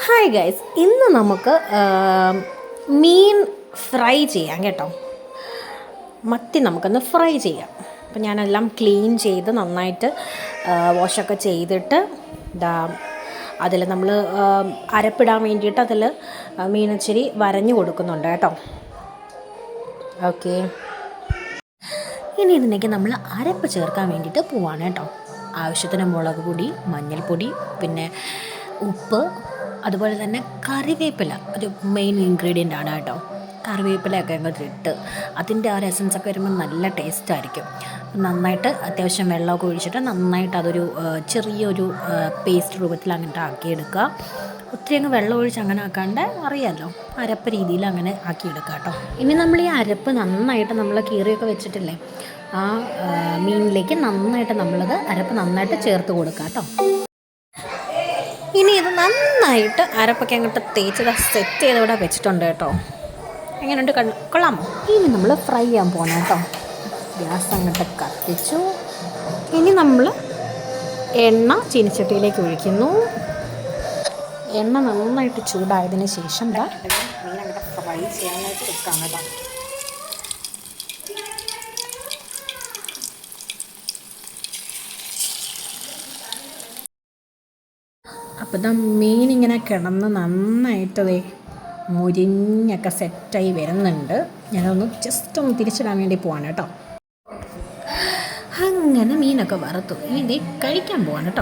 Hi guys, ഇന്ന് നമുക്ക് മീൻ fry ചെയ്യാം കേട്ടോ. മത്തി നമുക്കൊന്ന് ഫ്രൈ ചെയ്യാം. അപ്പം ഞാനെല്ലാം ക്ലീൻ ചെയ്ത് നന്നായിട്ട് വാഷൊക്കെ ചെയ്തിട്ട് അതിൽ നമ്മൾ അരപ്പിടാൻ വേണ്ടിയിട്ട് അതിൽ മീനിച്ചിരി വരഞ്ഞു കൊടുക്കുന്നുണ്ട് കേട്ടോ. ഓക്കെ, ഇനി ഇതിലേക്ക് നമ്മൾ അരപ്പ് ചേർക്കാൻ വേണ്ടിയിട്ട് പോവാണ് കേട്ടോ. ആവശ്യത്തിന് മുളക് പൊടി, മഞ്ഞൾപ്പൊടി, പിന്നെ ഉപ്പ്, അതുപോലെ തന്നെ കറിവേപ്പില ഒരു മെയിൻ ഇൻഗ്രീഡിയൻ്റ് ആണ് കേട്ടോ. കറിവേപ്പിലയൊക്കെ അങ്ങോട്ട് ഇട്ട് അതിൻ്റെ ആ എസൻസൊക്കെ വരുമ്പോൾ നല്ല ടേസ്റ്റായിരിക്കും. നന്നായിട്ട് അത്യാവശ്യം വെള്ളമൊക്കെ ഒഴിച്ചിട്ട് നന്നായിട്ട് അതൊരു ചെറിയൊരു പേസ്റ്റ് രൂപത്തിൽ അങ്ങോട്ട് ആക്കിയെടുക്കുക. ഒത്തിരി അങ്ങ് വെള്ളം ഒഴിച്ച് അങ്ങനെ ആക്കാണ്ട് അറിയാമല്ലോ, അരപ്പ് രീതിയിൽ അങ്ങനെ ആക്കിയെടുക്കുക കേട്ടോ. ഇനി നമ്മൾ ഈ അരപ്പ് നന്നായിട്ട് നമ്മൾ കീറിയൊക്കെ വെച്ചിട്ടില്ലേ, ആ മീനിലേക്ക് നന്നായിട്ട് നമ്മളത് അരപ്പ് നന്നായിട്ട് ചേർത്ത് കൊടുക്കുക കേട്ടോ. ഇനി ഇത് നന്നായിട്ട് അരപ്പൊക്കെ അങ്ങോട്ട് തേച്ച് സെറ്റ് ചെയ്തവിടെ വെച്ചിട്ടുണ്ട് കേട്ടോ. എങ്ങനെയുണ്ട്, കൊള്ളാമോ? ഇനി നമ്മൾ ഫ്രൈ ചെയ്യാൻ പോകണം കേട്ടോ. ഗ്യാസ് അങ്ങോട്ട് കത്തിച്ചു. ഇനി നമ്മൾ എണ്ണ ചീനിച്ചട്ടിയിലേക്ക് ഒഴിക്കുന്നു. എണ്ണ നന്നായിട്ട് ചൂടായതിന് ശേഷം മീൻ അങ്ങോട്ട് ഫ്രൈ ചെയ്യാനായിട്ട് വെക്കാം കേട്ടോ. അപ്പോൾ ഇതാ മീനിങ്ങനെ കിടന്ന് നന്നായിട്ടതേ മുരിഞ്ഞൊക്കെ സെറ്റായി വരുന്നുണ്ട്. ഞാനൊന്ന് ജസ്റ്റ് ഒന്ന് തിരിച്ചിടാൻ വേണ്ടി പോവാണ് കേട്ടോ. അങ്ങനെ മീനൊക്കെ വറുത്തു. ഇനി കഴിക്കാൻ പോവാണ് കേട്ടോ.